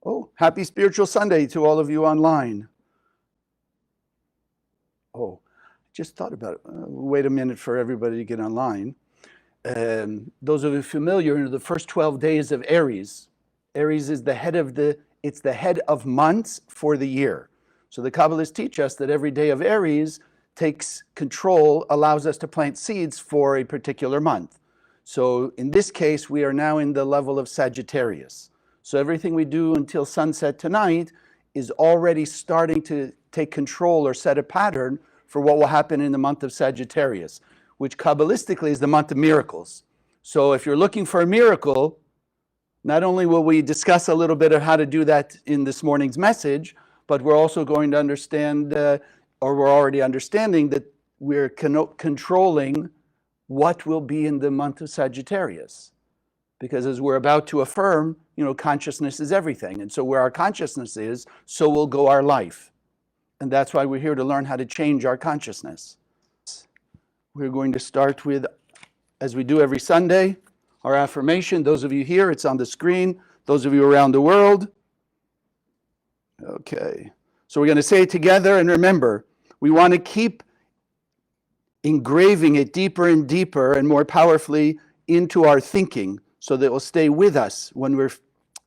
Oh, happy Spiritual Sunday to all of you online. Oh, just thought about it. Wait a minute for everybody to get online. Those of you familiar, the first 12 days of Aries. Aries is the head of months for the year. So the Kabbalists teach us that every day of Aries takes control, allows us to plant seeds for a particular month. So in this case, we are now in the level of Sagittarius. So everything we do until sunset tonight is already starting to take control or set a pattern for what will happen in the month of Sagittarius, which Kabbalistically is the month of miracles. So if you're looking for a miracle, not only will we discuss a little bit of how to do that in this morning's message, but we're also going to understand, or we're already understanding, that we're controlling what will be in the month of Sagittarius. Because as we're about to affirm, consciousness is everything. And so where our consciousness is, so will go our life. And that's why we're here to learn how to change our consciousness. We're going to start with, as we do every Sunday, our affirmation. Those of you here, it's on the screen. Those of you around the world. Okay. So we're going to say it together, and remember, we want to keep engraving it deeper and deeper and more powerfully into our thinking so that it will stay with us when we're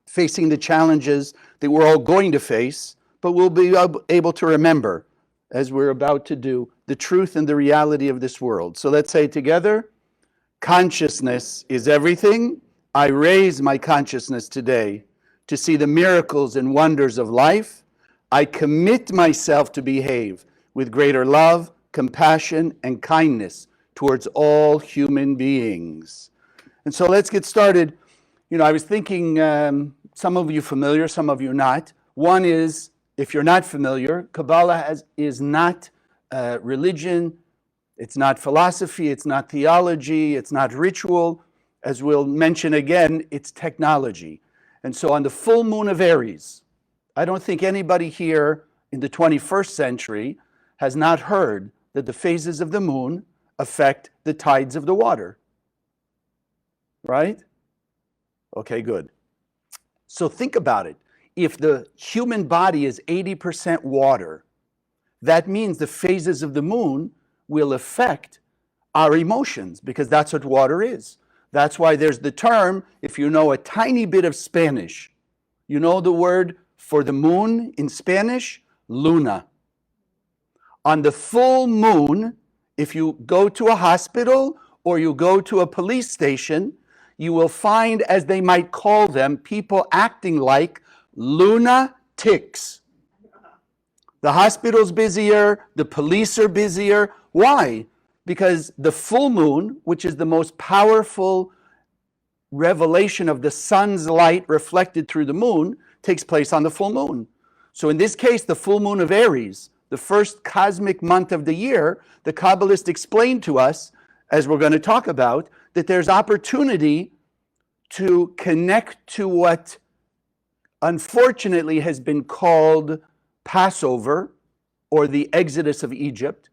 facing the challenges that we're all going to face, but we'll be able to remember, as we're about to do, the truth and the reality of this world. So let's say together, consciousness is everything. I raise my consciousness today to see the miracles and wonders of life. I commit myself to behave with greater love, compassion, and kindness towards all human beings. And so let's get started. I was thinking, some of you familiar, some of you not. One is, if you're not familiar, Kabbalah is not religion, it's not philosophy, it's not theology, it's not ritual. As we'll mention again, it's technology. And so on the full moon of Aries, I don't think anybody here in the 21st century has not heard that the phases of the moon affect the tides of the water. Right? Okay, good. So think about it. If the human body is 80% water, that means the phases of the moon will affect our emotions, because that's what water is. That's why there's the term, if you know a tiny bit of Spanish, you know the word for the moon in Spanish? Luna. On the full moon, if you go to a hospital or you go to a police station, you will find, as they might call them, people acting like lunatics. The hospital's busier, the police are busier. Why? Because the full moon, which is the most powerful revelation of the sun's light reflected through the moon, takes place on the full moon. So in this case, the full moon of Aries, the first cosmic month of the year, the Kabbalists explained to us, as we're going to talk about, that there's opportunity to connect to what unfortunately has been called Passover, or the Exodus of Egypt.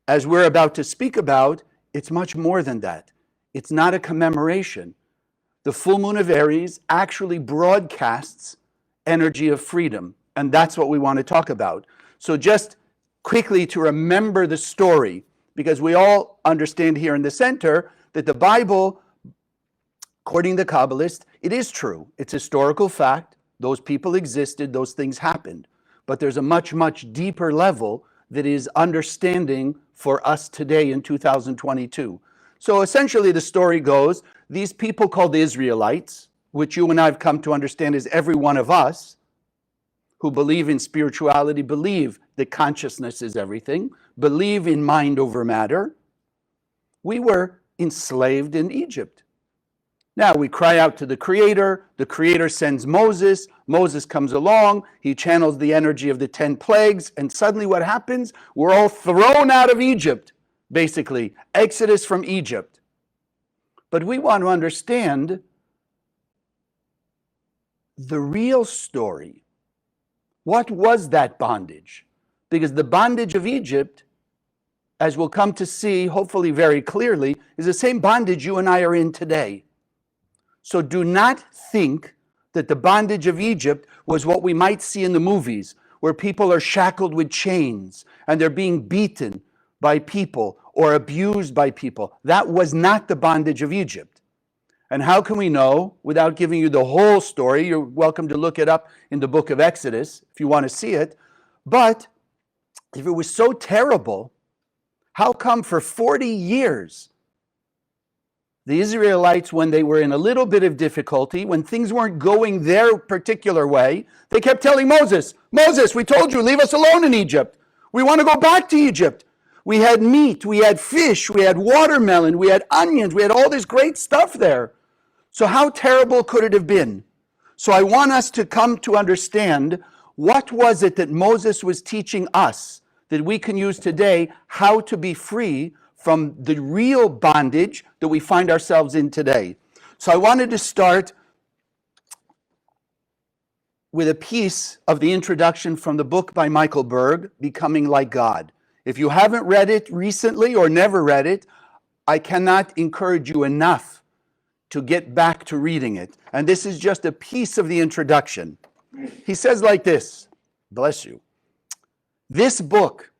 As we're about to speak about, it's much more than that. It's not a commemoration. The full moon of Aries actually broadcasts energy of freedom, and that's what we want to talk about. So just quickly to remember the story, because we all understand here in the center that the Bible, according to the Kabbalists, it is true. It's historical fact. Those people existed, those things happened. But there's a much, much deeper level that is understanding for us today in 2022. So essentially the story goes, these people called the Israelites, which you and I have come to understand is every one of us who believe in spirituality, believe that consciousness is everything, believe in mind over matter, we were enslaved in Egypt. Now we cry out to the Creator sends Moses comes along, he channels the energy of the 10 plagues, and suddenly what happens? We're all thrown out of Egypt, basically, exodus from Egypt. But we want to understand the real story. What was that bondage? Because the bondage of Egypt, as we'll come to see, hopefully very clearly, is the same bondage you and I are in today. So do not think that the bondage of Egypt was what we might see in the movies, where people are shackled with chains and they're being beaten by people or abused by people. That was not the bondage of Egypt. And how can we know, without giving you the whole story? You're welcome to look it up in the book of Exodus if you want to see it. But if it was so terrible, how come for 40 years the Israelites, when they were in a little bit of difficulty, when things weren't going their particular way, they kept telling Moses, Moses, we told you, leave us alone in Egypt. We want to go back to Egypt. We had meat, we had fish, we had watermelon, we had onions, we had all this great stuff there. So how terrible could it have been? So I want us to come to understand, what was it that Moses was teaching us that we can use today, how to be free from the real bondage that we find ourselves in today. So I wanted to start with a piece of the introduction from the book by Michael Berg, Becoming Like God. If you haven't read it recently or never read it, I cannot encourage you enough to get back to reading it. And this is just a piece of the introduction. He says like this, bless you. This book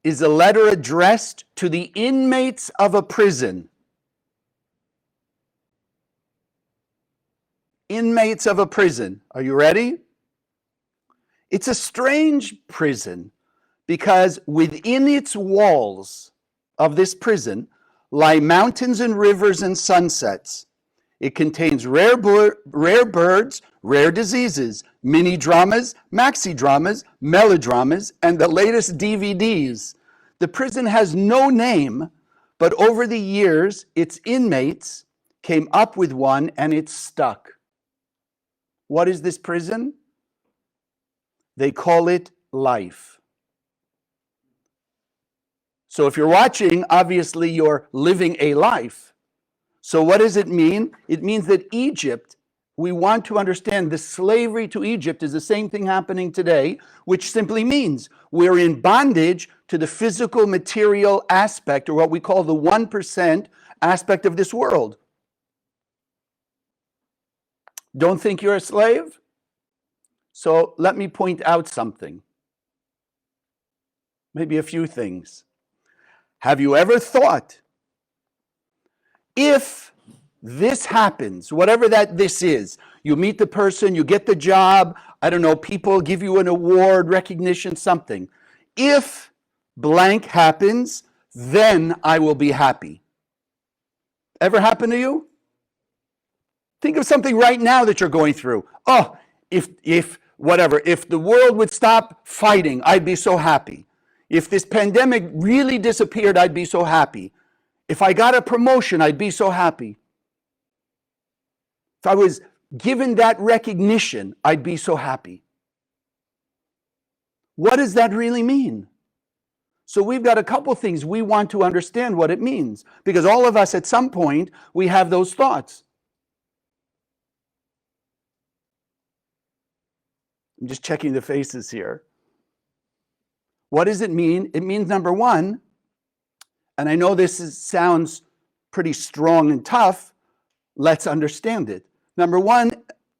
is a letter addressed to the inmates of a prison. Inmates of a prison. Are you ready? It's a strange prison because within its walls of this prison lie mountains and rivers and sunsets. It contains rare birds, rare diseases, mini dramas, maxi dramas, melodramas, and the latest DVDs. The prison has no name, but over the years, its inmates came up with one and it stuck. What is this prison? They call it life. So if you're watching, obviously you're living a life. So what does it mean? It means that Egypt, we want to understand the slavery to Egypt is the same thing happening today, which simply means we're in bondage to the physical material aspect, or what we call the 1% aspect of this world. Don't think you're a slave? So let me point out something. Maybe a few things. Have you ever thought, if this happens, whatever that this is, you meet the person, you get the job, I don't know, people give you an award, recognition, something. If blank happens, then I will be happy. Ever happen to you? Think of something right now that you're going through. Oh, if the world would stop fighting, I'd be so happy. If this pandemic really disappeared, I'd be so happy. If I got a promotion, I'd be so happy. If I was given that recognition, I'd be so happy. What does that really mean? So we've got a couple things we want to understand what it means, because all of us at some point, we have those thoughts. I'm just checking the faces here. What does it mean? It means, number one, and I know sounds pretty strong and tough, let's understand it. Number one,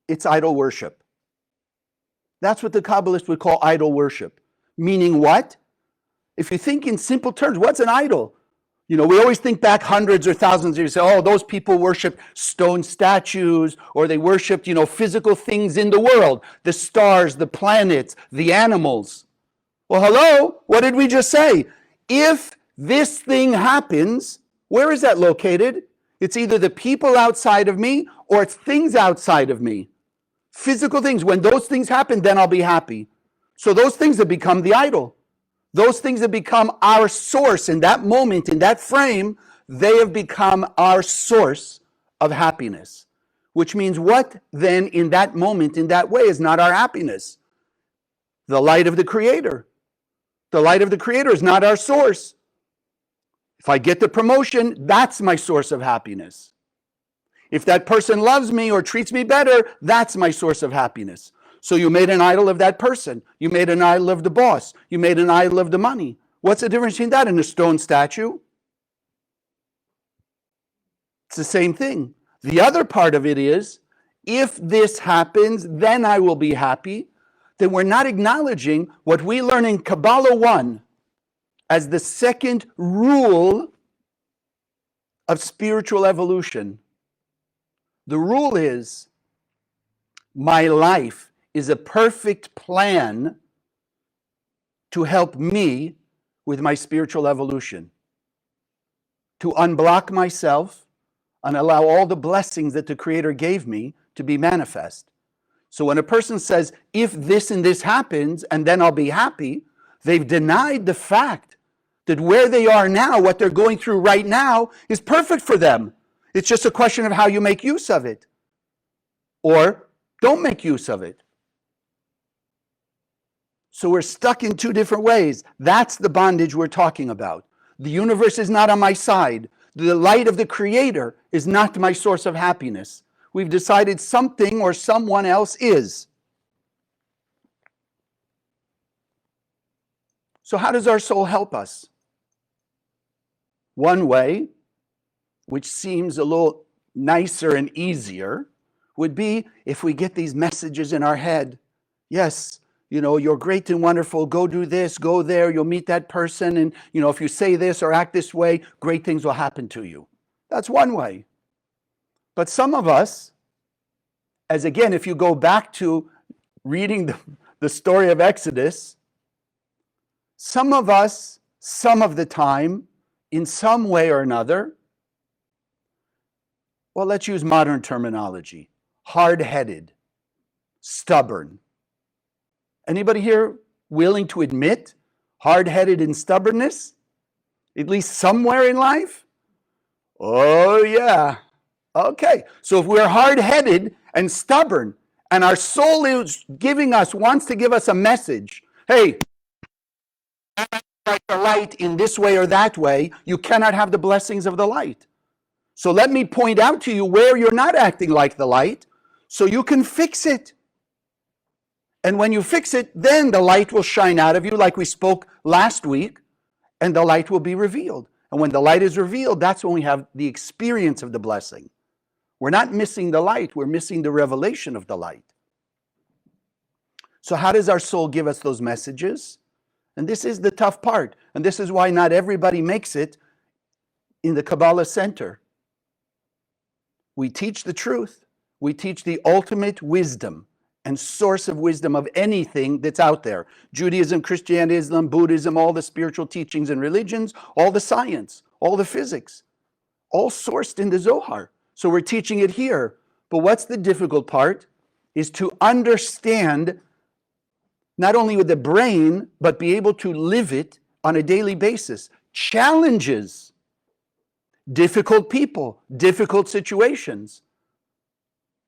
it's idol worship. That's what the Kabbalists would call idol worship. Meaning what? If you think in simple terms, what's an idol? You know, we always think back hundreds or thousands of years, say, oh, those people worship stone statues, or they worshiped, physical things in the world, the stars, the planets, the animals. Well, hello, what did we just say? If this thing happens, where is that located? It's either the people outside of me or it's things outside of me. Physical things. When those things happen, then I'll be happy. So those things have become the idol. Those things have become our source in that moment, in that frame. They have become our source of happiness. Which means what then in that moment, in that way, is not our happiness? The light of the Creator. The light of the Creator is not our source. If I get the promotion, that's my source of happiness. If that person loves me or treats me better, that's my source of happiness. So you made an idol of that person. You made an idol of the boss. You made an idol of the money. What's the difference between that and a stone statue? It's the same thing. The other part of it is, if this happens, then I will be happy, then we're not acknowledging what we learn in Kabbalah 1 as the second rule of spiritual evolution. The rule is, my life is a perfect plan to help me with my spiritual evolution, to unblock myself and allow all the blessings that the Creator gave me to be manifest. So when a person says, if this and this happens, and then I'll be happy, they've denied the fact that where they are now, what they're going through right now, is perfect for them. It's just a question of how you make use of it, or don't make use of it. So we're stuck in two different ways. That's the bondage we're talking about. The universe is not on my side. The light of the Creator is not my source of happiness. We've decided something or someone else is. So how does our soul help us? One way, which seems a little nicer and easier, would be if we get these messages in our head. Yes, you're great and wonderful. Go do this, go there. You'll meet that person. And, if you say this or act this way, great things will happen to you. That's one way. But some of us, as again, if you go back to reading the story of Exodus, some of us, some of the time, in some way or another, well, let's use modern terminology, hard-headed, stubborn. Anybody here willing to admit hard-headed and stubbornness? At least somewhere in life? Oh, yeah. Okay. So if we're hard-headed and stubborn, and our soul is wants to give us a message, hey, like the light in this way or that way, you cannot have the blessings of the light. So let me point out to you where you're not acting like the light, so you can fix it. And when you fix it, then the light will shine out of you, like we spoke last week, and the light will be revealed. And when the light is revealed, that's when we have the experience of the blessing. We're not missing the light, we're missing the revelation of the light. So how does our soul give us those messages? And this is the tough part. And this is why not everybody makes it in the Kabbalah Center. We teach the truth. We teach the ultimate wisdom and source of wisdom of anything that's out there. Judaism, Christianity, Islam, Buddhism, all the spiritual teachings and religions, all the science, all the physics, all sourced in the Zohar. So we're teaching it here. But what's the difficult part is to understand not only with the brain, but be able to live it on a daily basis. Challenges, difficult people, difficult situations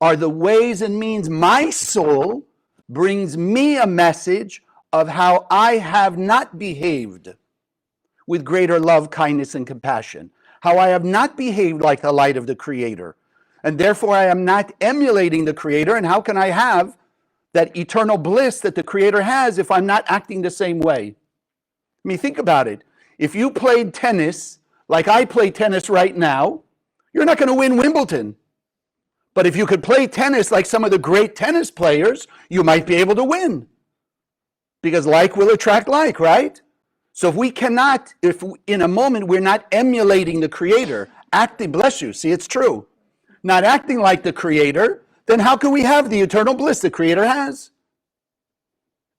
are the ways and means my soul brings me a message of how I have not behaved with greater love, kindness, and compassion. How I have not behaved like the light of the Creator. And therefore I am not emulating the Creator. And how can I have that eternal bliss that the Creator has if I'm not acting the same way? I mean, think about it. If you played tennis like I play tennis right now, you're not going to win Wimbledon. But if you could play tennis like some of the great tennis players, you might be able to win. Because like will attract like, right? So if we cannot, if in a moment we're not emulating the Creator, acting, bless you, see, it's true, not acting like the Creator, then how can we have the eternal bliss the Creator has?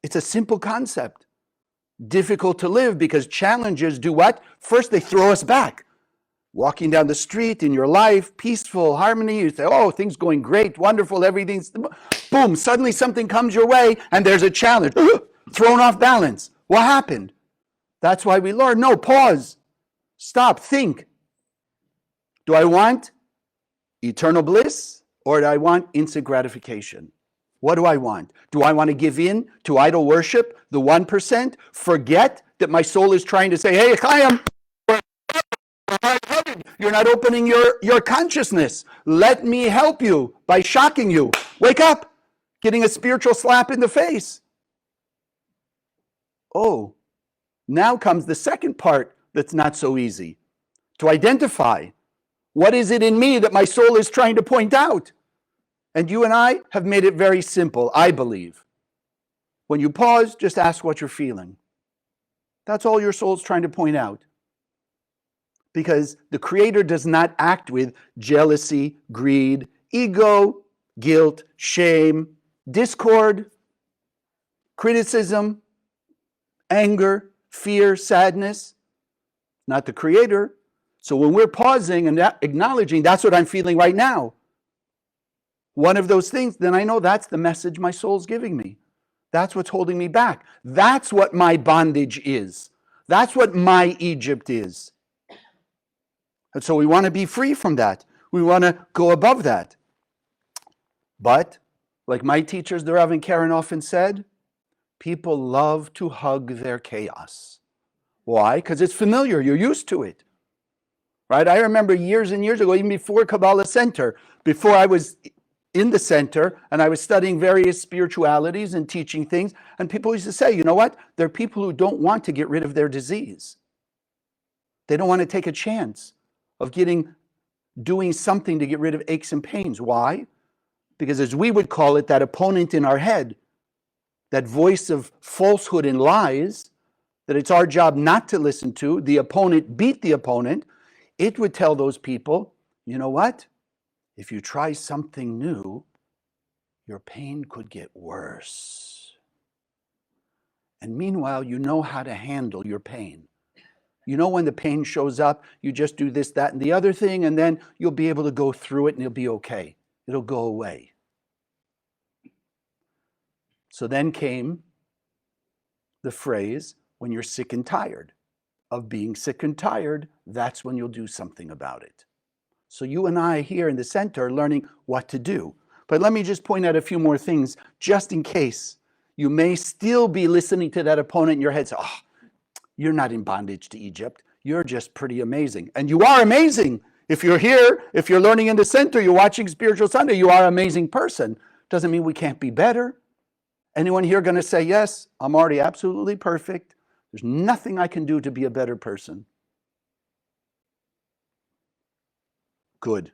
It's a simple concept. Difficult to live because challenges do what? First, they throw us back. Walking down the street in your life, peaceful, harmony, you say, oh, things going great, wonderful, everything's, boom, suddenly something comes your way and there's a challenge, thrown off balance. What happened? That's why we learn, no, pause, stop, think. Do I want eternal bliss or do I want instant gratification? What do I want? Do I want to give in to idol worship, the 1%, forget that my soul is trying to say, hey, Chaim, you're not opening your consciousness. Let me help you by shocking you. Wake up, getting a spiritual slap in the face. Oh, now comes the second part that's not so easy. To identify, what is it in me that my soul is trying to point out? And you and I have made it very simple, I believe. When you pause, just ask what you're feeling. That's all your soul's trying to point out. Because the Creator does not act with jealousy, greed, ego, guilt, shame, discord, criticism, anger, fear, sadness. Not the Creator. So when we're pausing and acknowledging, that's what I'm feeling right now, one of those things, then I know that's the message my soul's giving me. That's what's holding me back. That's what my bondage is. That's what my Egypt is. And so we want to be free from that. We want to go above that. But, like my teachers, the Rav and Karen often said, people love to hug their chaos. Why? Because it's familiar. You're used to it. Right? I remember years and years ago, even before Kabbalah Center, before I was in the center and I was studying various spiritualities and teaching things, and people used to say, you know what? There are people who don't want to get rid of their disease. They don't want to take a chance of doing something to get rid of aches and pains. Why? Because as we would call it, that opponent in our head, that voice of falsehood and lies, that it's our job not to listen to, the opponent beat the opponent, it would tell those people, you know what? If you try something new, your pain could get worse. And meanwhile, you know how to handle your pain. You know when the pain shows up, you just do this, that, and the other thing, and then you'll be able to go through it and it'll be okay. It'll go away. So then came the phrase, when you're sick and tired of being sick and tired, that's when you'll do something about it. So you and I here in the center are learning what to do. But let me just point out a few more things, just in case you may still be listening to that opponent in your head. Say, oh, you're not in bondage to Egypt. You're just pretty amazing. And you are amazing. If you're here, if you're learning in the center, you're watching Spiritual Sunday, you are an amazing person. Doesn't mean we can't be better. Anyone here going to say, yes, I'm already absolutely perfect. There's nothing I can do to be a better person. Good.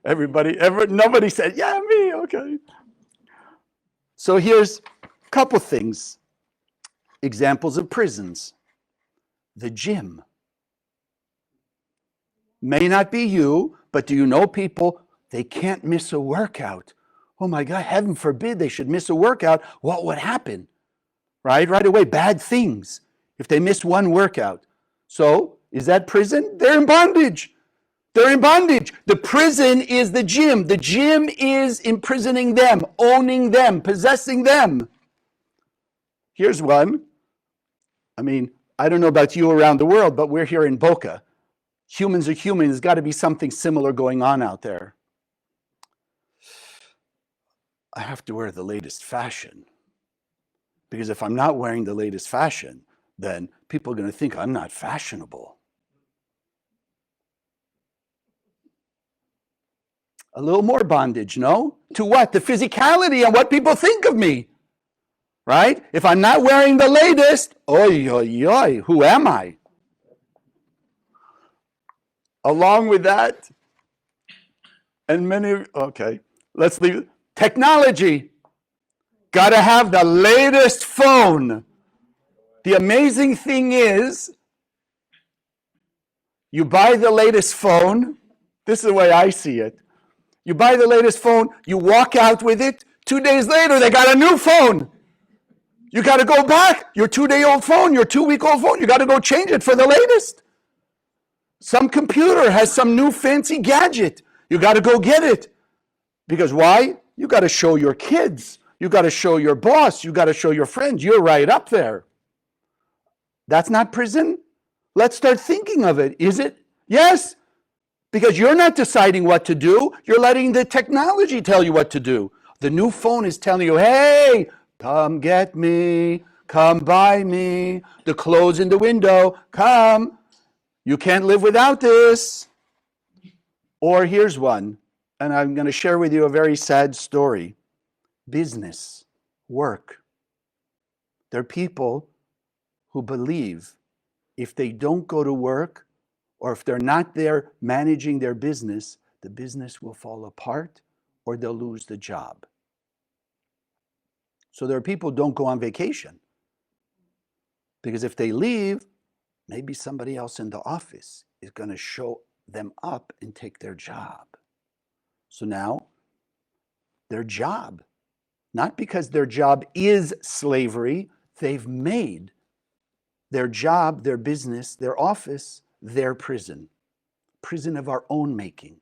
Nobody said, yeah, me, okay. So here's a couple things. Examples of prisons. The gym. May not be you, but do you know people, they can't miss a workout. Oh my God, heaven forbid they should miss a workout. What would happen? Right away, bad things if they miss one workout. So, is that prison? They're in bondage. They're in bondage. The prison is the gym. The gym is imprisoning them, owning them, possessing them. Here's one. I mean, I don't know about you around the world, but we're here in Boca. Humans are human. There's got to be something similar going on out there. I have to wear the latest fashion. Because if I'm not wearing the latest fashion, then people are going to think I'm not fashionable. A little more bondage, no? To what? The physicality and what people think of me. Right? If I'm not wearing the latest, oy, oy, oy, who am I? Along with that, and let's leave. Technology. Got to have the latest phone. The amazing thing is, you buy the latest phone. This is the way I see it. You buy the latest phone, you walk out with it. 2 days later, they got a new phone. You got to go back. Your 2-day-old phone, your 2-week-old phone, you got to go change it for the latest. Some computer has some new fancy gadget. You got to go get it. Because why? You got to show your kids. You got to show your boss. You got to show your friends. You're right up there. That's not prison? Let's start thinking of it. Is it? Yes. Because you're not deciding what to do. You're letting the technology tell you what to do. The new phone is telling you, hey, come get me. Come buy me. The clothes in the window. Come. You can't live without this. Or here's one, and I'm going to share with you a very sad story. Business, work. There are people who believe if they don't go to work or if they're not there managing their business, the business will fall apart or they'll lose the job. So there are people who don't go on vacation because if they leave, maybe somebody else in the office is going to show them up and take their job. So now, their job, not because their job is slavery, they've made their job, their business, their office, their prison of our own making.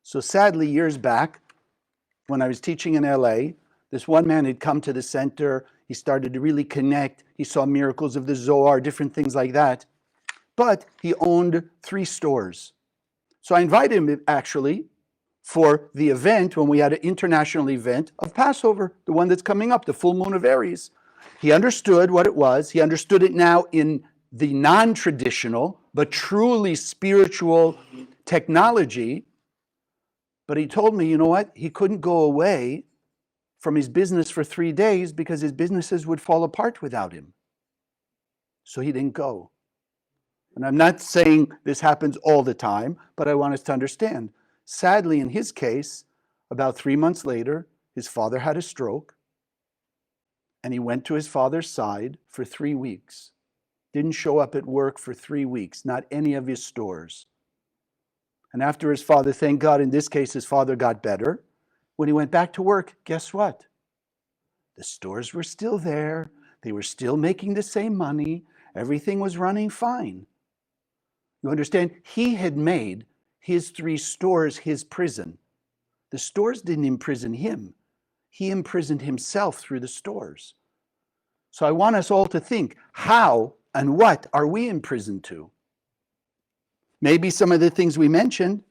So sadly, years back, when I was teaching in LA, this one man had come to the center. He started to really connect. He saw miracles of the Zohar, different things like that. But he owned 3 stores. So I invited him actually for the event when we had an international event of Passover, the one that's coming up, the full moon of Aries. He understood what it was. He understood it now in the non-traditional, but truly spiritual technology. But he told me, you know what? He couldn't go away from his business for 3 days because his businesses would fall apart without him. So he didn't go. And I'm not saying this happens all the time, but I want us to understand. Sadly, in his case, about 3 months later, his father had a stroke, and he went to his father's side for 3 weeks. Didn't show up at work for 3 weeks, not any of his stores. And after his father, thank God, in this case, his father got better. When he went back to work, guess what? The stores were still there. They were still making the same money. Everything was running fine. You understand? He had made his 3 stores his prison. The stores didn't imprison him. He imprisoned himself through the stores. So I want us all to think, how and what are we imprisoned to? Maybe some of the things we mentioned.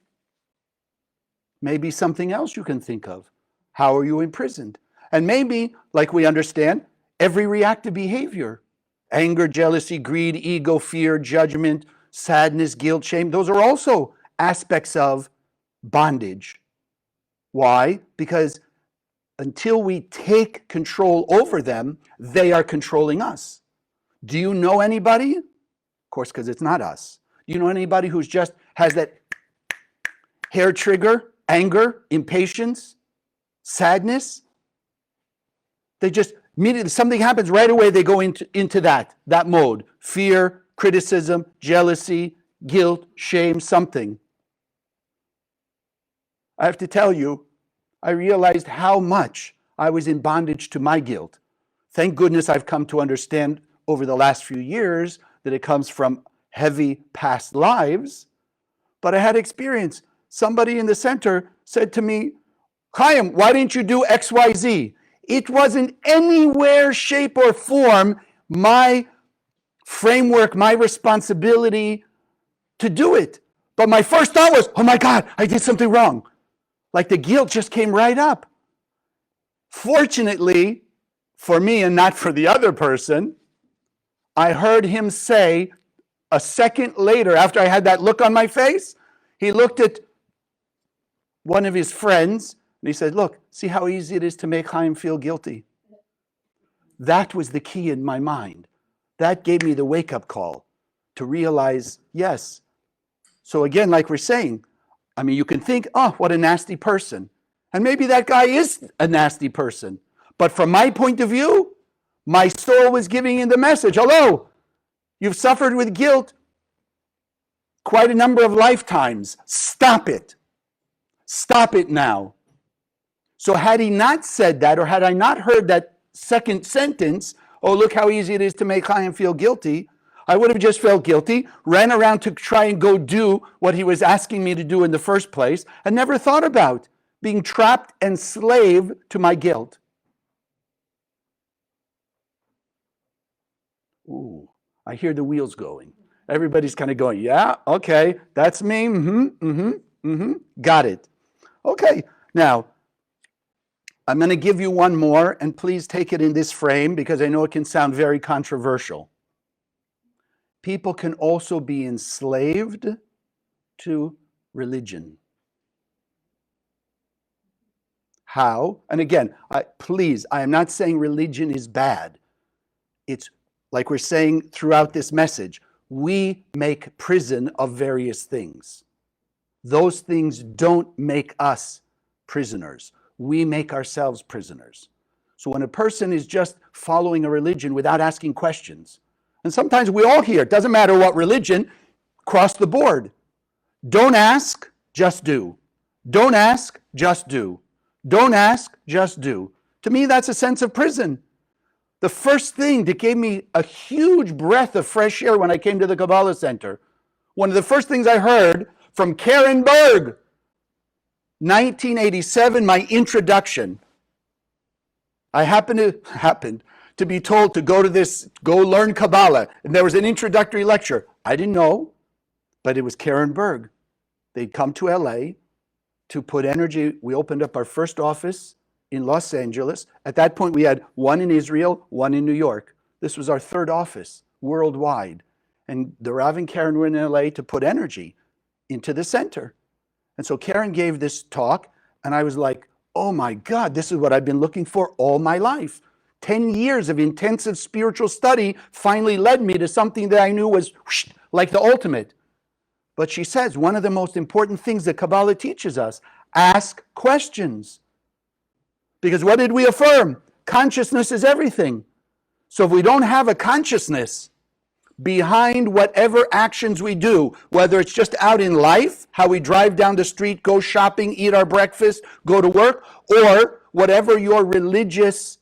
Maybe something else you can think of. How are you imprisoned? And maybe, like we understand, every reactive behavior, anger, jealousy, greed, ego, fear, judgment, sadness, guilt, shame, those are also aspects of bondage. Why? Because until we take control over them, they are controlling us. Do you know anybody? Of course, because it's not us. Do you know anybody who's just has that hair trigger, anger, impatience, sadness? They just immediately, something happens right away, they go into that mode. Fear, criticism, jealousy, guilt, shame, something. I have to tell you, I realized how much I was in bondage to my guilt. Thank goodness I've come to understand over the last few years that it comes from heavy past lives. But I had experience. Somebody in the center said to me, Chaim, why didn't you do XYZ? It wasn't anywhere, shape, or form my framework, my responsibility to do it. But my first thought was, oh my God, I did something wrong. Like the guilt just came right up. Fortunately, for me and not for the other person, I heard him say a second later, after I had that look on my face, he looked at one of his friends and he said, look, see how easy it is to make Chaim feel guilty. That was the key in my mind. That gave me the wake-up call to realize, yes. So again, like we're saying, I mean, you can think, oh, what a nasty person. And maybe that guy is a nasty person. But from my point of view, my soul was giving in the message, hello, you've suffered with guilt quite a number of lifetimes. Stop it. Stop it now. So had he not said that, or had I not heard that second sentence, oh, look how easy it is to make Chaim feel guilty, I would have just felt guilty, ran around to try and go do what he was asking me to do in the first place, and never thought about being trapped and slave to my guilt. Ooh, I hear the wheels going. Everybody's kind of going, yeah, okay, that's me, got it. Okay, now, I'm going to give you one more, and please take it in this frame because I know it can sound very controversial. People can also be enslaved to religion. How? And again, please, I am not saying religion is bad. It's like we're saying throughout this message, we make prison of various things. Those things don't make us prisoners. We make ourselves prisoners. So when a person is just following a religion without asking questions, and sometimes we all hear, it doesn't matter what religion, across the board. Don't ask, just do. Don't ask, just do. Don't ask, just do. To me, that's a sense of prison. The first thing that gave me a huge breath of fresh air when I came to the Kabbalah Center, one of the first things I heard from Karen Berg, 1987, my introduction. I happened to be told to go learn Kabbalah, and there was an introductory lecture. I didn't know, but it was Karen Berg. They'd come to LA to put energy. We opened up our first office in Los Angeles. At that point, we had one in Israel, one in New York. This was our third office worldwide. And the Rav and Karen were in LA to put energy into the center. And so Karen gave this talk, and I was like, oh my God, this is what I've been looking for all my life. 10 years of intensive spiritual study finally led me to something that I knew was like the ultimate. But she says, one of the most important things that Kabbalah teaches us, ask questions. Because what did we affirm? Consciousness is everything. So if we don't have a consciousness behind whatever actions we do, whether it's just out in life, how we drive down the street, go shopping, eat our breakfast, go to work, or whatever your religious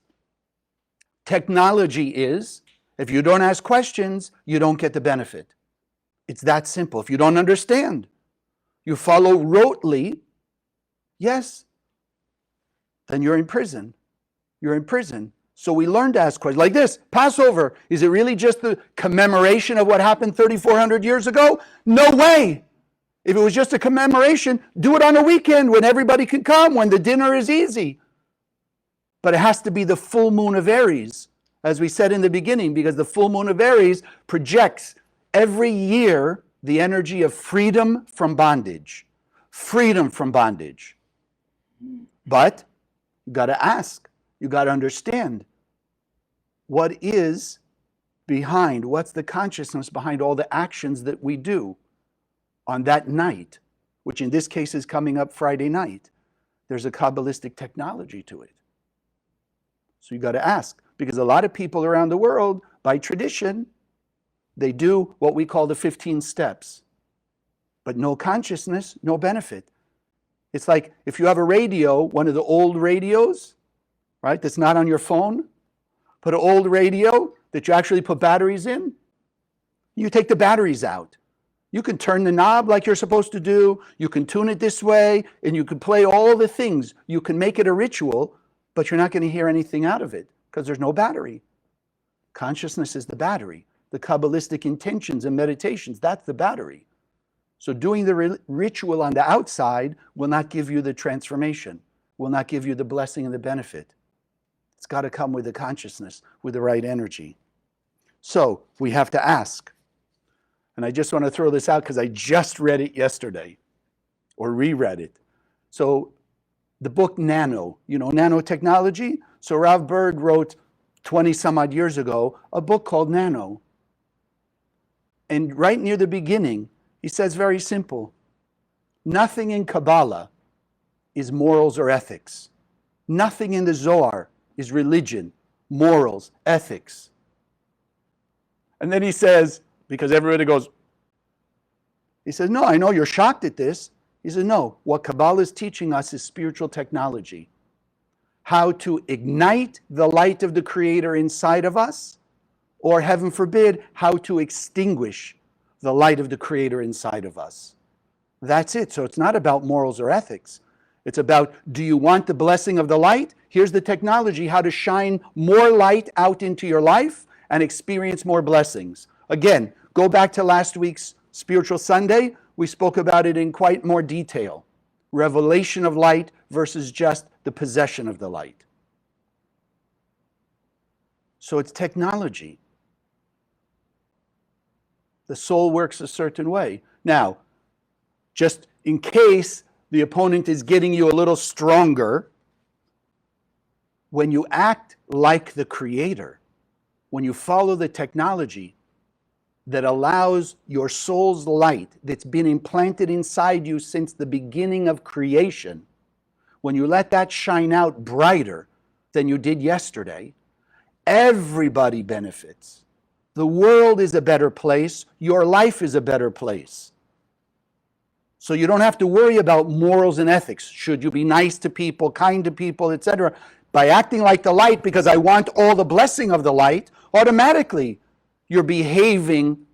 technology is, if you don't ask questions, you don't get the benefit. It's that simple. If you don't understand, you follow rotely, yes, then you're in prison. You're in prison. So we learn to ask questions like this. Passover, is it really just the commemoration of what happened 3,400 years ago? No way. If it was just a commemoration, do it on a weekend when everybody can come, when the dinner is easy. But it has to be the full moon of Aries, as we said in the beginning, because the full moon of Aries projects every year the energy of freedom from bondage. Freedom from bondage. But you got to ask. You got to understand what is behind, what's the consciousness behind all the actions that we do on that night, which in this case is coming up Friday night. There's a Kabbalistic technology to it. So you got to ask, because a lot of people around the world, by tradition, they do what we call the 15 steps, but no consciousness, no benefit. It's like if you have a radio, one of the old radios, right, that's not on your phone, but an old radio that you actually put batteries in, you take the batteries out. You can turn the knob like you're supposed to do, you can tune it this way, and you can play all the things. You can make it a ritual, but you're not going to hear anything out of it because there's no battery. Consciousness is the battery. The Kabbalistic intentions and meditations, that's the battery. So doing the ritual on the outside will not give you the transformation, will not give you the blessing and the benefit. It's got to come with the consciousness, with the right energy. So we have to ask. And I just want to throw this out because I just read it yesterday, or reread it. So the book Nano, nanotechnology. So Rav Berg wrote 20 some odd years ago a book called Nano. And right near the beginning, he says very simple, nothing in Kabbalah is morals or ethics. Nothing in the Zohar is religion, morals, ethics. And then he says, because everybody goes, he says, no, I know you're shocked at this. He says, no, what Kabbalah is teaching us is spiritual technology. How to ignite the light of the Creator inside of us, or heaven forbid, how to extinguish the light of the Creator inside of us. That's it. So it's not about morals or ethics. It's about, do you want the blessing of the light? Here's the technology, how to shine more light out into your life and experience more blessings. Again, go back to last week's Spiritual Sunday. We spoke about it in quite more detail. Revelation of light versus just the possession of the light. So it's technology. The soul works a certain way. Now, just in case the opponent is getting you a little stronger, when you act like the Creator, when you follow the technology that allows your soul's light that's been implanted inside you since the beginning of creation, when you let that shine out brighter than you did yesterday, everybody benefits. The world is a better place. Your life is a better place. So you don't have to worry about morals and ethics. Should you be nice to people, kind to people, etc.? By acting like the light, because I want all the blessing of the light, automatically you're behaving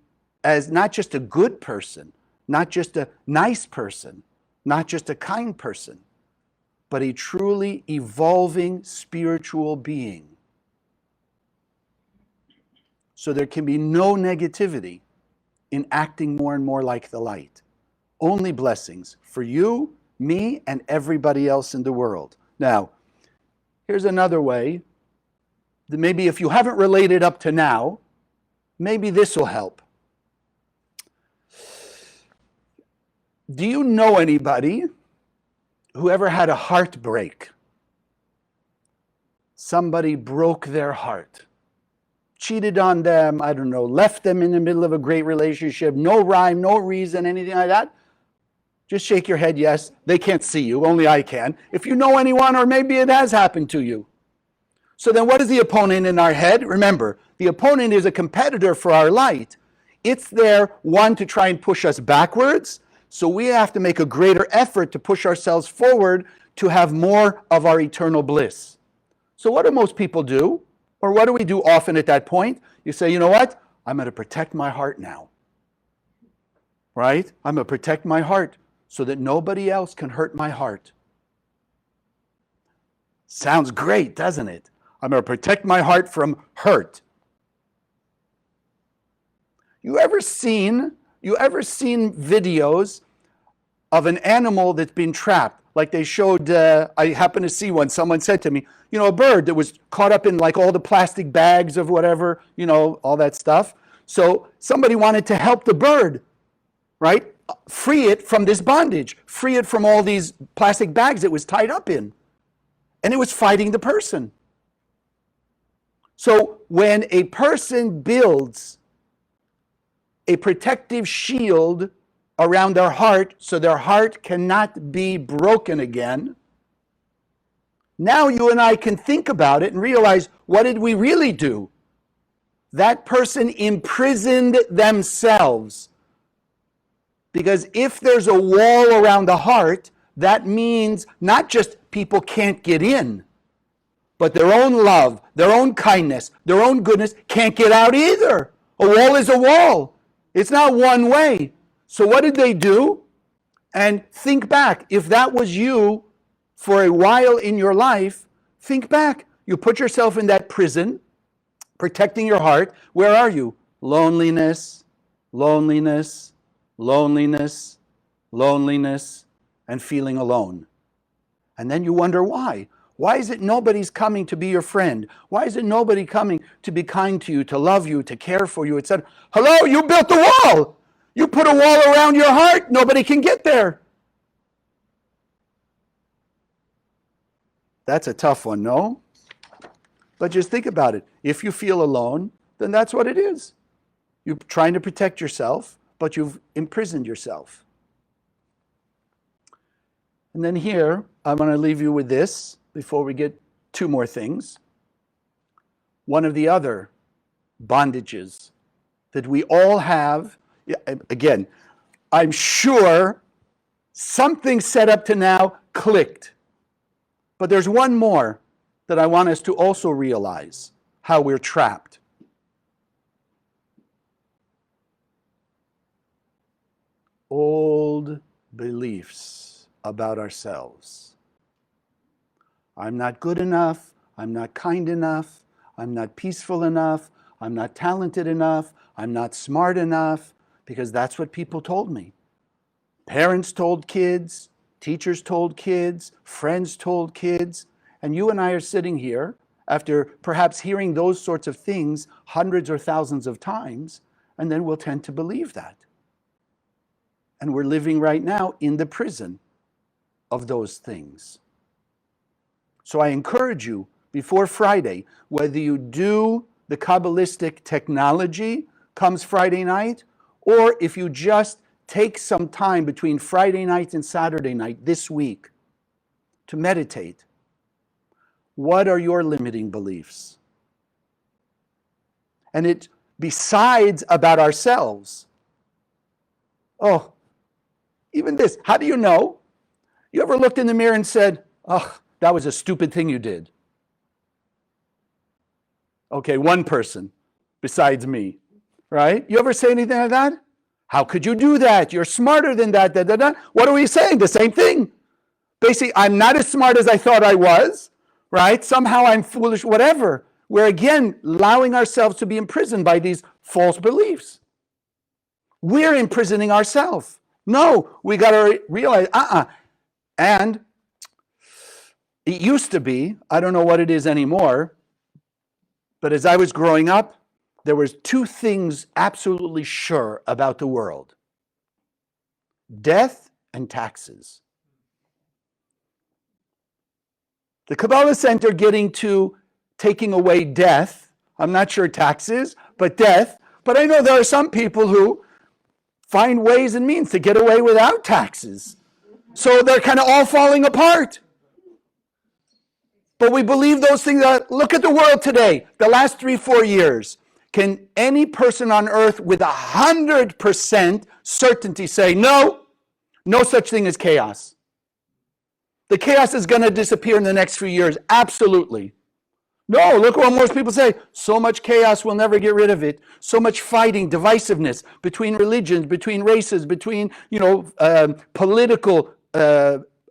as not just a good person, not just a nice person, not just a kind person, but a truly evolving spiritual being. So there can be no negativity in acting more and more like the light. Only blessings for you, me, and everybody else in the world. Now, here's another way that maybe if you haven't related up to now, maybe this will help. Do you know anybody who ever had a heartbreak? Somebody broke their heart, cheated on them, I don't know, left them in the middle of a great relationship, no rhyme, no reason, anything like that? Just shake your head, yes. They can't see you, only I can. If you know anyone, or maybe it has happened to you. So then what is the opponent in our head? Remember, the opponent is a competitor for our light. It's there, one, to try and push us backwards. So we have to make a greater effort to push ourselves forward to have more of our eternal bliss. So what do most people do? Or what do we do often at that point? You say, you know what? I'm going to protect my heart now. Right? I'm going to protect my heart so that nobody else can hurt my heart. Sounds great, doesn't it? I'm going to protect my heart from hurt. You ever seen videos of an animal that's been trapped? Like they showed, I happened to see one, someone said to me, you know, a bird that was caught up in like all the plastic bags of whatever, you know, all that stuff. So somebody wanted to help the bird, right? Free it from this bondage, free it from all these plastic bags it was tied up in. And it was fighting the person. So when a person builds a protective shield around their heart so their heart cannot be broken again, now you and I can think about it and realize, what did we really do? That person imprisoned themselves. Because if there's a wall around the heart, that means not just people can't get in, but their own love, their own kindness, their own goodness can't get out either. A wall is a wall. It's not one way. So what did they do? And think back. If that was you for a while in your life, think back. You put yourself in that prison, protecting your heart. Where are you? Loneliness, loneliness, loneliness, loneliness, and feeling alone. And then you wonder why. Why is it nobody's coming to be your friend? Why is it nobody coming to be kind to you, to love you, to care for you, etc.? Hello, you built the wall. You put a wall around your heart. Nobody can get there. That's a tough one, no? But just think about it. If you feel alone, then that's what it is. You're trying to protect yourself, but you've imprisoned yourself. And then here, I'm going to leave you with this before we get two more things. One of the other bondages that we all have, again, I'm sure something set up to now clicked. But there's one more that I want us to also realize, how we're trapped. Old beliefs about ourselves. I'm not good enough, I'm not kind enough, I'm not peaceful enough, I'm not talented enough, I'm not smart enough, because that's what people told me. Parents told kids, teachers told kids, friends told kids, and you and I are sitting here after perhaps hearing those sorts of things hundreds or thousands of times, and then we'll tend to believe that. And we're living right now in the prison of those things. So I encourage you, before Friday, whether you do the Kabbalistic technology comes Friday night, or if you just take some time between Friday night and Saturday night this week to meditate. What are your limiting beliefs? And it, besides about ourselves, oh, even this, how do you know? You ever looked in the mirror and said, oh, that was a stupid thing you did? Okay, one person besides me, right? You ever say anything like that? How could you do that? You're smarter than that. Da, da, da. What are we saying? The same thing. Basically, I'm not as smart as I thought I was, right? Somehow I'm foolish, whatever. We're again allowing ourselves to be imprisoned by these false beliefs. We're imprisoning ourselves. No, we got to realize, And it used to be, I don't know what it is anymore, but as I was growing up, there was two things absolutely sure about the world: death and taxes. The Kabbalah Center getting to taking away death, I'm not sure taxes, but death, but I know there are some people who find ways and means to get away without taxes. So they're kind of all falling apart. But we believe those things. Look at the world today, the last 3-4 years. Can any person on earth with 100% certainty say, no such thing as chaos? The chaos is going to disappear in the next few years. Absolutely. No, look what most people say. So much chaos, we'll never get rid of it. So much fighting, divisiveness between religions, between races, between, political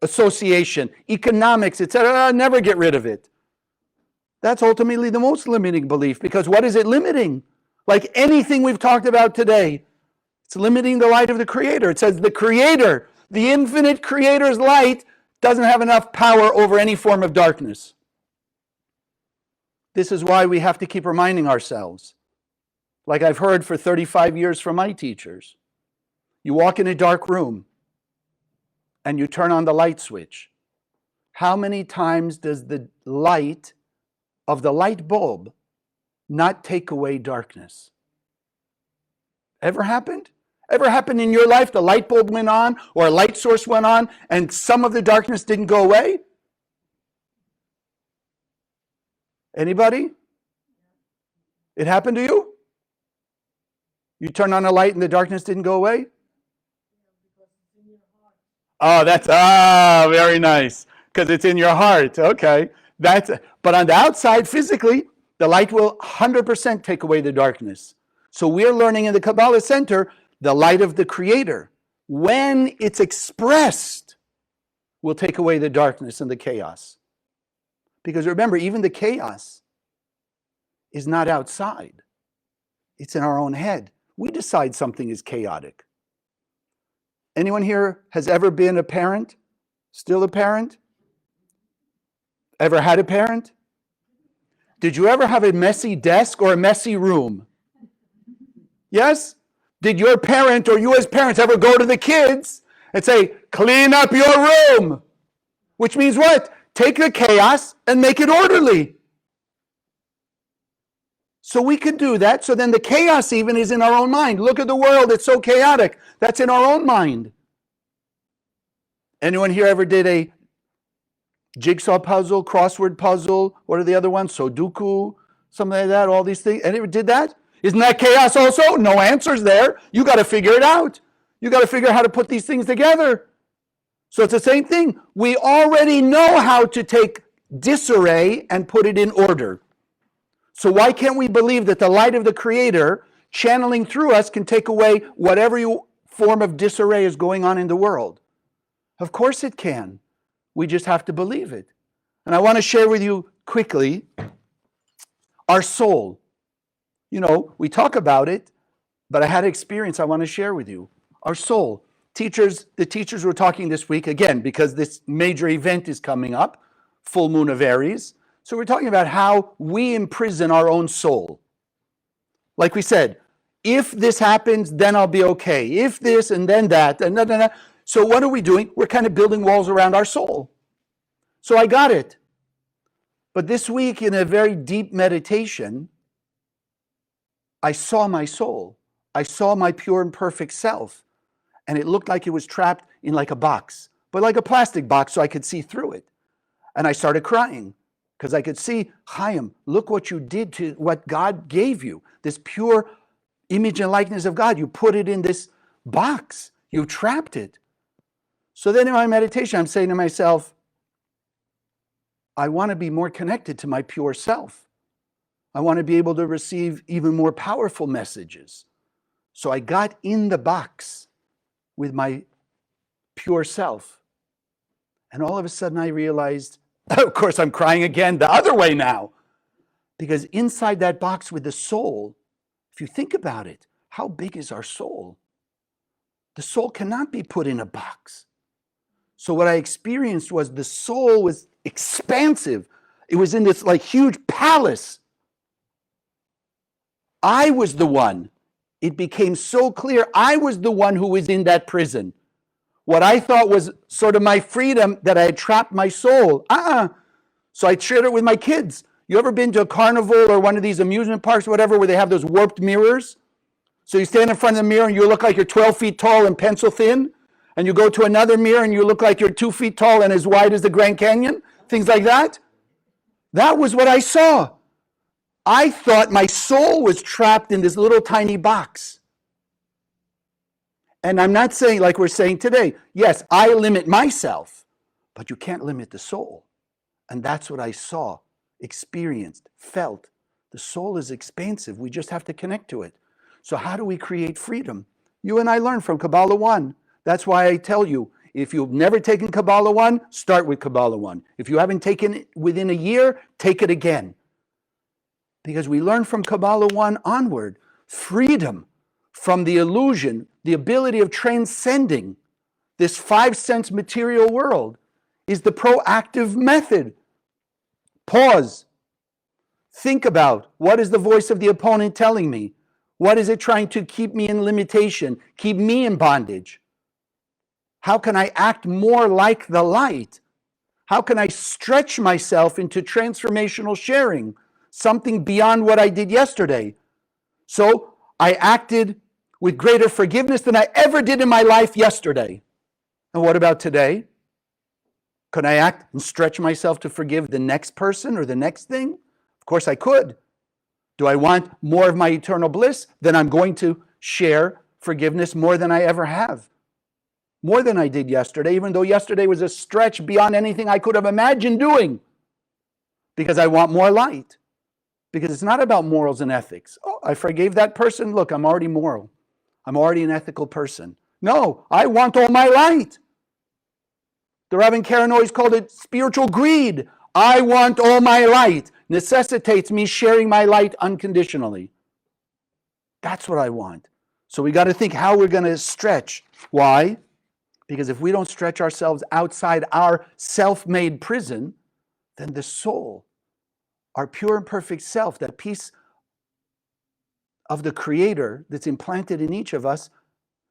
association, economics, etc. Never get rid of it. That's ultimately the most limiting belief, because what is it limiting? Like anything we've talked about today, it's limiting the light of the Creator. It says the Creator, the infinite Creator's light, doesn't have enough power over any form of darkness. This is why we have to keep reminding ourselves, like I've heard for 35 years from my teachers. You walk in a dark room and you turn on the light switch. How many times does the light of the light bulb not take away darkness? Ever happened? Ever happened in your life the light bulb went on or a light source went on and some of the darkness didn't go away? Anybody? It happened to you? You turned on a light and the darkness didn't go away? Oh, that's very nice. Because it's in your heart. Okay. But on the outside, physically, the light will 100% take away the darkness. So we're learning in the Kabbalah Center the light of the Creator, when it's expressed, will take away the darkness and the chaos. Because remember, even the chaos is not outside. It's in our own head. We decide something is chaotic. Anyone here has ever been a parent? Still a parent? Ever had a parent? Did you ever have a messy desk or a messy room? Yes? Did your parent or you as parents ever go to the kids and say, clean up your room? Which means what? Take the chaos and make it orderly. So we can do that. So then the chaos even is in our own mind. Look at the world. It's so chaotic. That's in our own mind. Anyone here ever did a jigsaw puzzle, crossword puzzle? What are the other ones? Sudoku, something like that, all these things. Anyone did that? Isn't that chaos also? No answers there. You got to figure it out. You got to figure out how to put these things together. So it's the same thing. We already know how to take disarray and put it in order. So why can't we believe that the light of the Creator channeling through us can take away whatever form of disarray is going on in the world? Of course it can. We just have to believe it. And I want to share with you quickly our soul. You know, we talk about it, but I had an experience I want to share with you. Our soul. The teachers were talking this week, again, because this major event is coming up, full moon of Aries. So we're talking about how we imprison our own soul. Like we said, if this happens, then I'll be okay. If this and then that, and then. So what are we doing? We're kind of building walls around our soul. So I got it. But this week, in a very deep meditation, I saw my soul. I saw my pure and perfect self. And it looked like it was trapped in like a box, but like a plastic box so I could see through it. And I started crying because I could see, Chaim, look what you did to what God gave you, this pure image and likeness of God. You put it in this box. You trapped it. So then in my meditation, I'm saying to myself, I want to be more connected to my pure self. I want to be able to receive even more powerful messages. So I got in the box with my pure self. And all of a sudden I realized, of course I'm crying again the other way now. Because inside that box with the soul, if you think about it, how big is our soul? The soul cannot be put in a box. So what I experienced was the soul was expansive. It was in this like huge palace. I was the one. It became so clear I was the one who was in that prison. What I thought was sort of my freedom, that I had trapped my soul. So I shared it with my kids. You ever been to a carnival or one of these amusement parks or whatever where they have those warped mirrors? So you stand in front of the mirror and you look like you're 12 feet tall and pencil thin. And you go to another mirror and you look like you're 2 feet tall and as wide as the Grand Canyon. Things like that. That was what I saw. I thought my soul was trapped in this little tiny box. And I'm not saying like we're saying today, yes, I limit myself, but you can't limit the soul. And that's what I saw, experienced, felt. The soul is expansive. We just have to connect to it. So how do we create freedom? You and I learned from Kabbalah 1. That's why I tell you, if you've never taken Kabbalah 1, start with Kabbalah 1. If you haven't taken it within a year, take it again. Because we learn from Kabbalah 1 onward, freedom from the illusion, the ability of transcending this 5-sense material world is the proactive method. Pause. Think about, what is the voice of the opponent telling me? What is it trying to keep me in limitation, keep me in bondage? How can I act more like the light? How can I stretch myself into transformational sharing, something beyond what I did yesterday? So I acted with greater forgiveness than I ever did in my life yesterday. And what about today? Could I act and stretch myself to forgive the next person or the next thing? Of course I could. Do I want more of my eternal bliss? Then I'm going to share forgiveness more than I ever have. More than I did yesterday, even though yesterday was a stretch beyond anything I could have imagined doing. Because I want more light. Because it's not about morals and ethics. Oh, I forgave that person. Look, I'm already moral. I'm already an ethical person. No, I want all my light. The Rabbi Karen always called it spiritual greed. I want all my light. Necessitates me sharing my light unconditionally. That's what I want. So we got to think how we're going to stretch. Why? Because if we don't stretch ourselves outside our self-made prison, then the soul, our pure and perfect self, that piece of the Creator that's implanted in each of us,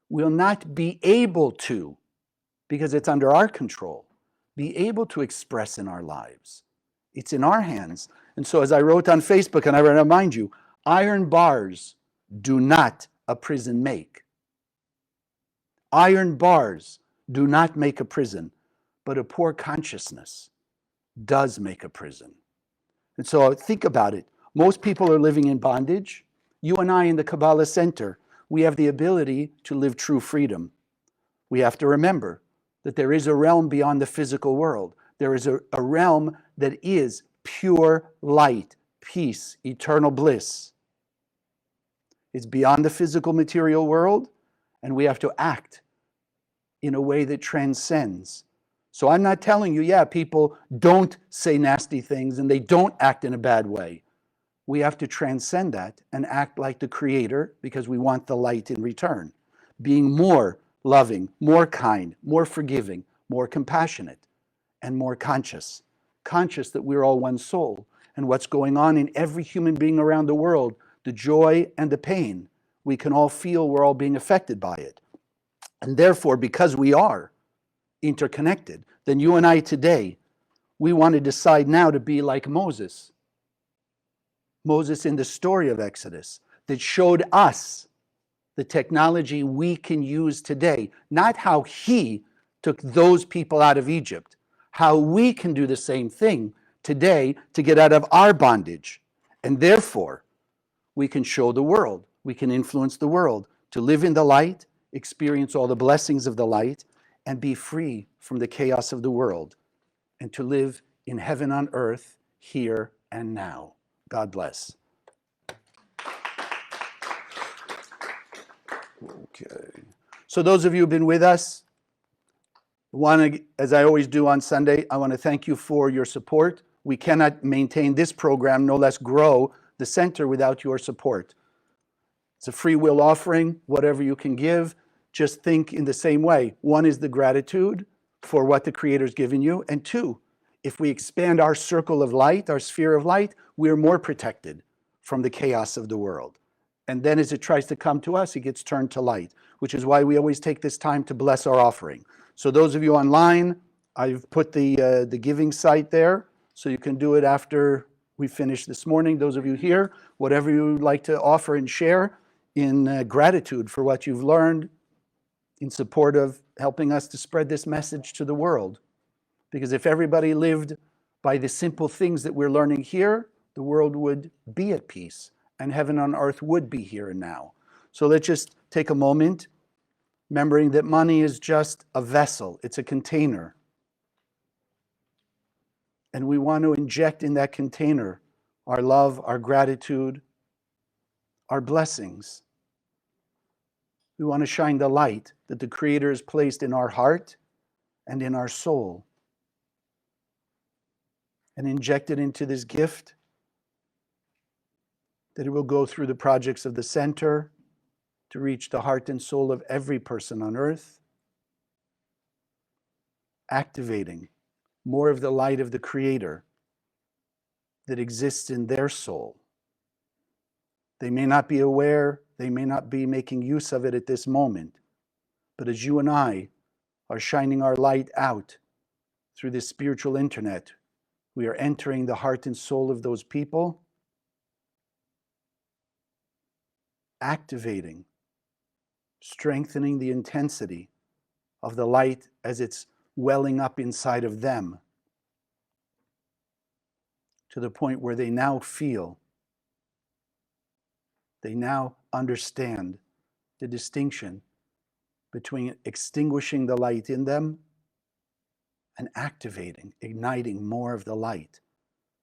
will not be able to, because it's under our control, be able to express in our lives. It's in our hands. And so as I wrote on Facebook, and I remind you, iron bars do not a prison make. Iron bars do not make a prison, but a poor consciousness does make a prison. And so think about it. Most people are living in bondage. You and I in the Kabbalah Center, we have the ability to live true freedom. We have to remember that there is a realm beyond the physical world. There is a realm that is pure light, peace, eternal bliss. It's beyond the physical material world, and we have to act in a way that transcends. So I'm not telling you, yeah, people don't say nasty things and they don't act in a bad way. We have to transcend that and act like the Creator because we want the light in return. Being more loving, more kind, more forgiving, more compassionate, and more conscious. Conscious that we're all one soul. And what's going on in every human being around the world, the joy and the pain, we can all feel we're all being affected by it. And therefore, because we are interconnected, then you and I today, we want to decide now to be like Moses. Moses in the story of Exodus that showed us the technology we can use today, not how he took those people out of Egypt, how we can do the same thing today to get out of our bondage. And therefore, we can show the world, we can influence the world to live in the light, experience all the blessings of the light, and be free from the chaos of the world, and to live in heaven on earth, here and now. God bless. Okay. So those of you who've been with us, as I always do on Sunday, I want to thank you for your support. We cannot maintain this program, no less grow the center, without your support. It's a free will offering, whatever you can give. Just think in the same way. One is the gratitude for what the Creator's given you. And two, if we expand our circle of light, our sphere of light, we're more protected from the chaos of the world. And then as it tries to come to us, it gets turned to light, which is why we always take this time to bless our offering. So those of you online, I've put the giving site there, so you can do it after we finish this morning. Those of you here, whatever you would like to offer and share in gratitude for what you've learned, in support of helping us to spread this message to the world. Because if everybody lived by the simple things that we're learning here, the world would be at peace, and heaven on earth would be here and now. So let's just take a moment, remembering that money is just a vessel, it's a container. And we want to inject in that container our love, our gratitude, our blessings. We want to shine the light that the Creator has placed in our heart and in our soul, and inject it into this gift, that it will go through the projects of the center to reach the heart and soul of every person on earth, activating more of the light of the Creator that exists in their soul. They may not be aware, they may not be making use of it at this moment, but as you and I are shining our light out through this spiritual internet, we are entering the heart and soul of those people, activating, strengthening the intensity of the light as it's welling up inside of them, to the point where they now feel, they now understand the distinction between extinguishing the light in them and activating, igniting more of the light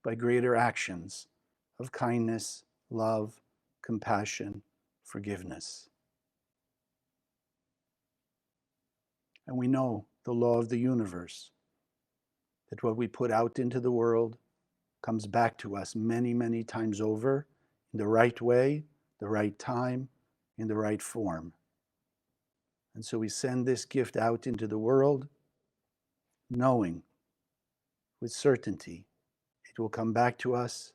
by greater actions of kindness, love, compassion, forgiveness. And we know the law of the universe, that what we put out into the world comes back to us many, many times over in the right way, the right time, in the right form. And so we send this gift out into the world, knowing with certainty it will come back to us,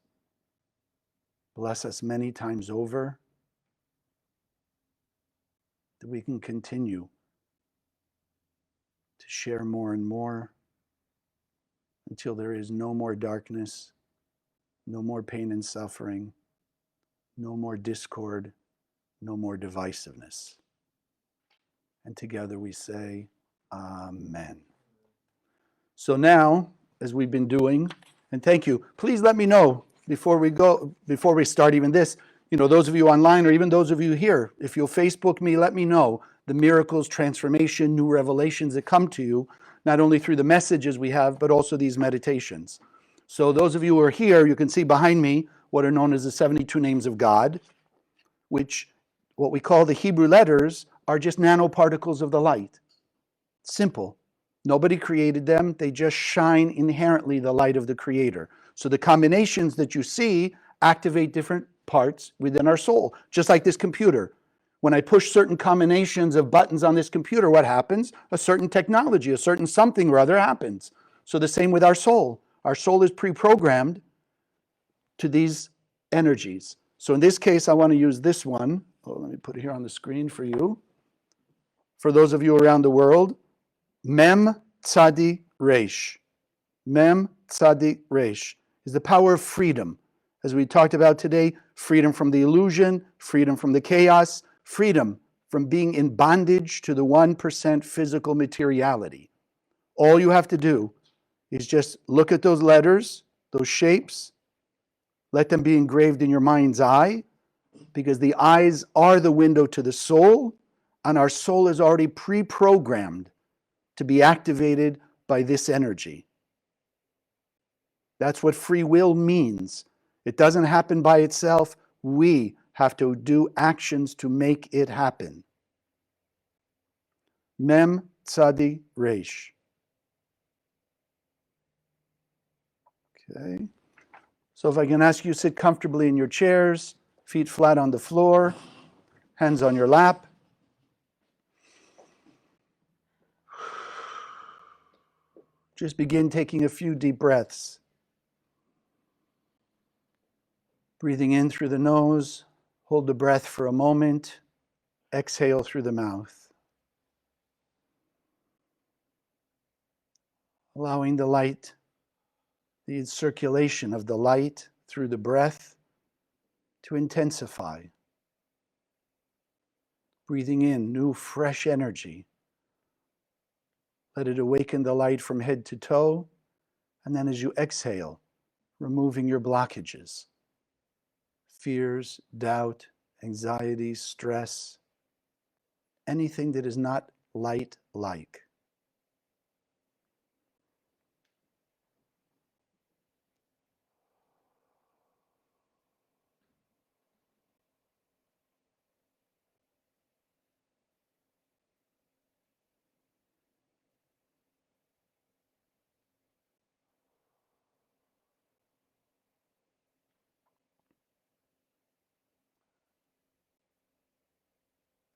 bless us many times over, that we can continue to share more and more until there is no more darkness, no more pain and suffering, no more discord, no more divisiveness. And together we say, Amen. So now, as we've been doing, and thank you, please let me know before we start even this, those of you online or even those of you here, if you'll Facebook me, let me know the miracles, transformation, new revelations that come to you, not only through the messages we have, but also these meditations. So those of you who are here, you can see behind me what are known as the 72 names of God, which what we call the Hebrew letters are just nanoparticles of the light. Simple. Nobody created them. They just shine inherently the light of the Creator. So the combinations that you see activate different parts within our soul, just like this computer. When I push certain combinations of buttons on this computer, what happens? A certain technology, a certain something or other happens. So the same with our soul. Our soul is pre-programmed to these energies. So in this case, I want to use this one. Let me put it here on the screen for you. For those of you around the world, Mem Tzadi Resh. Mem Tzadi Resh is the power of freedom. As we talked about today, freedom from the illusion, freedom from the chaos, freedom from being in bondage to the 1% physical materiality. All you have to do is just look at those letters, those shapes, let them be engraved in your mind's eye, because the eyes are the window to the soul, and our soul is already pre-programmed to be activated by this energy. That's what free will means. It doesn't happen by itself. We have to do actions to make it happen. Mem Tzadi Reish. Okay. So if I can ask you to sit comfortably in your chairs, feet flat on the floor, hands on your lap. Just begin taking a few deep breaths. Breathing in through the nose, hold the breath for a moment, exhale through the mouth. Allowing the light, the circulation of the light through the breath to intensify. Breathing in new, fresh energy. Let it awaken the light from head to toe, and then as you exhale, removing your blockages, fears, doubt, anxiety, stress, anything that is not light-like.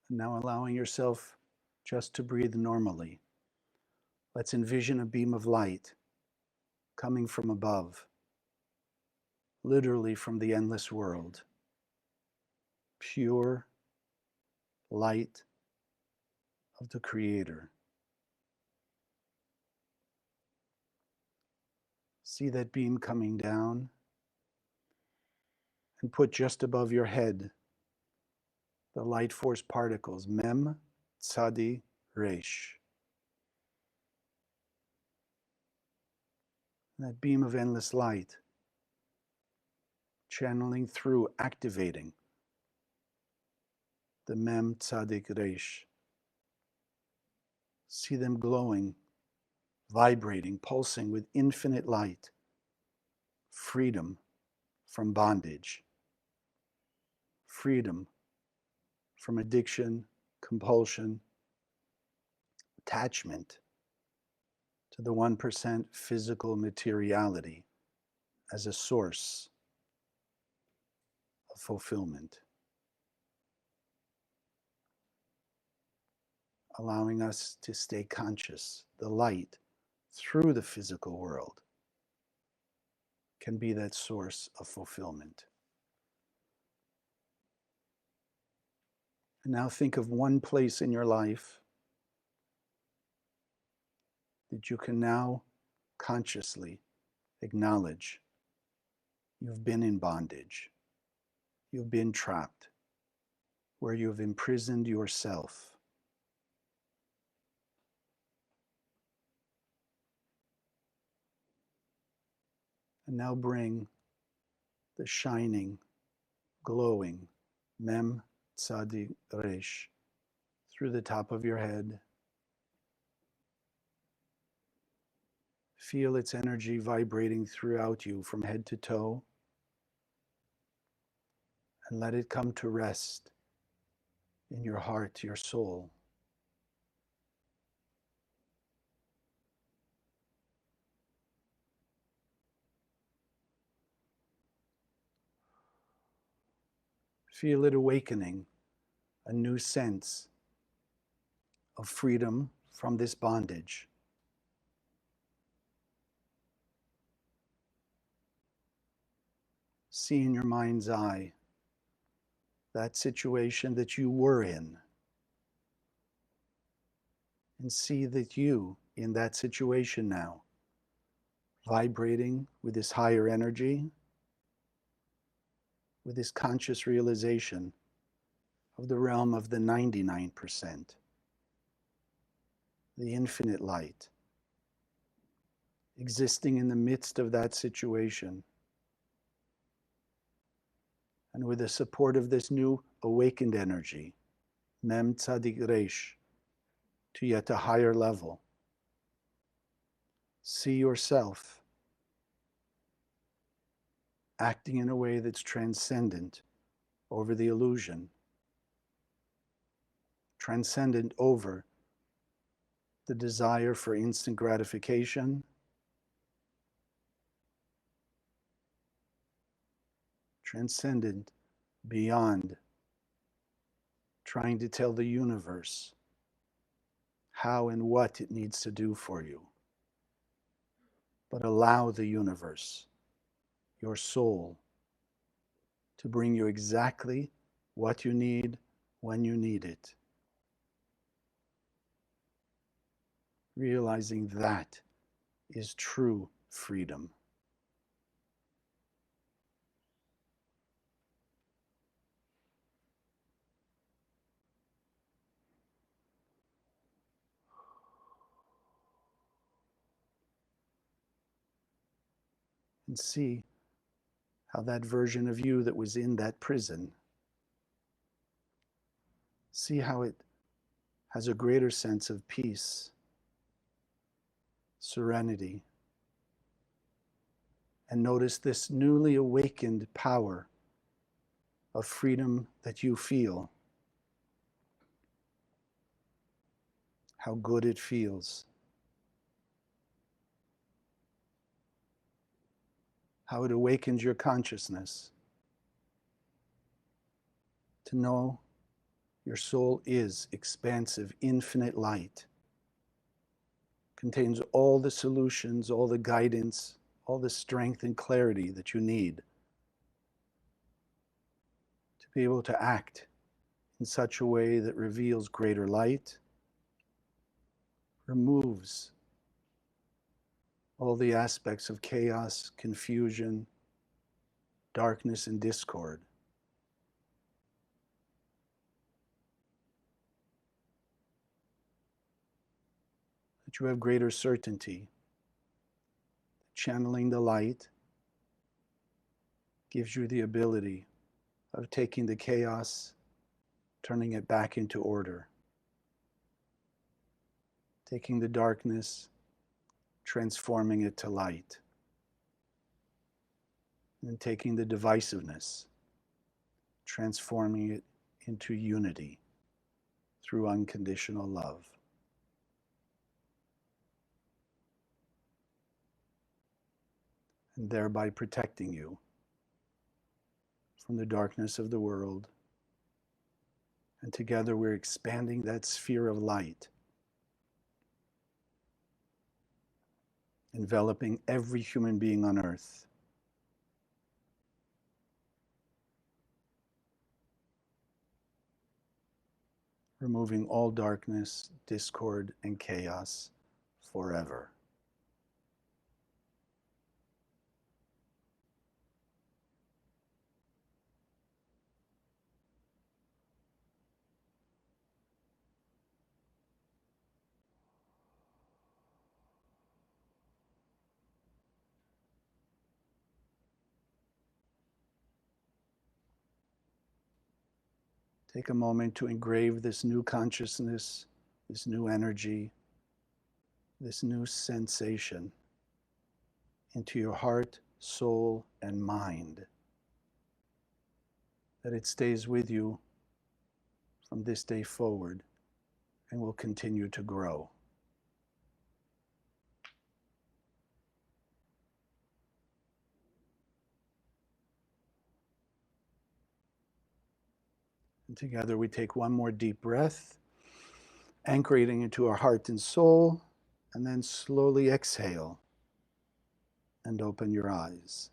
And now allowing yourself just to breathe normally. Let's envision a beam of light coming from above, literally from the endless world. Pure light of the Creator. See that beam coming down and put just above your head the light force particles, Mem Tzadi Reish. That beam of endless light, channeling through, activating the Mem Tzadik Reish. See them glowing, vibrating, pulsing with infinite light, freedom from bondage, freedom from addiction, compulsion, attachment to the 1% physical materiality as a source of fulfillment. Allowing us to stay conscious. The light through the physical world can be that source of fulfillment. And now think of one place in your life that you can now consciously acknowledge you've been in bondage, you've been trapped, where you've imprisoned yourself. And now bring the shining, glowing Mem Tzadi Resh through the top of your head. Feel its energy vibrating throughout you from head to toe, and let it come to rest in your heart, your soul. Feel it awakening a new sense of freedom from this bondage. See in your mind's eye that situation that you were in, and see that you, in that situation now, vibrating with this higher energy, with this conscious realization of the realm of the 99%, the infinite light, existing in the midst of that situation. And with the support of this new awakened energy, Mem Tzadik Resh, to yet a higher level, see yourself acting in a way that's transcendent over the illusion, transcendent over the desire for instant gratification, transcendent beyond trying to tell the universe how and what it needs to do for you, but allow the universe, your soul, to bring you exactly what you need when you need it. Realizing that is true freedom. And see how that version of you that was in that prison, see how it has a greater sense of peace, serenity, and notice this newly awakened power of freedom that you feel, how good it feels, how it awakens your consciousness to know your soul is expansive, infinite light, contains all the solutions, all the guidance, all the strength and clarity that you need to be able to act in such a way that reveals greater light, removes all the aspects of chaos, confusion, darkness, and discord. That you have greater certainty. Channeling the light gives you the ability of taking the chaos, turning it back into order. Taking the darkness, transforming it to light. And taking the divisiveness, transforming it into unity through unconditional love. And thereby protecting you from the darkness of the world. And together we're expanding that sphere of light, enveloping every human being on earth. Removing all darkness, discord, and chaos forever. Take a moment to engrave this new consciousness, this new energy, this new sensation into your heart, soul, and mind. That it stays with you from this day forward and will continue to grow. And together we take one more deep breath, anchoring into our heart and soul, and then slowly exhale and open your eyes.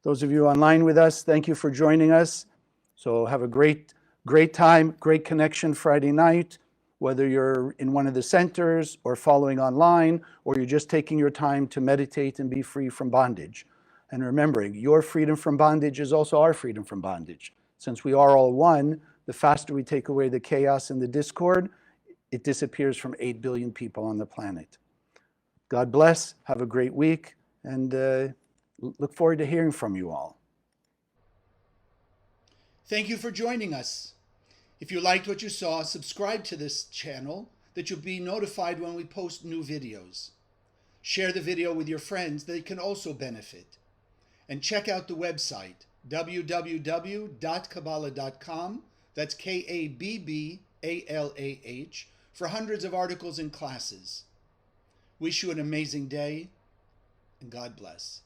Those of you online with us, thank you for joining us. So have a great time, great connection Friday night, whether you're in one of the centers or following online, or you're just taking your time to meditate and be free from bondage. And remembering, your freedom from bondage is also our freedom from bondage. Since we are all one, the faster we take away the chaos and the discord, it disappears from 8 billion people on the planet. God bless, have a great week, and look forward to hearing from you all. Thank you for joining us. If you liked what you saw, subscribe to this channel that you'll be notified when we post new videos. Share the video with your friends, they can also benefit. And check out the website, www.kabbalah.com, that's Kabbalah, for hundreds of articles and classes. Wish you an amazing day, and God bless.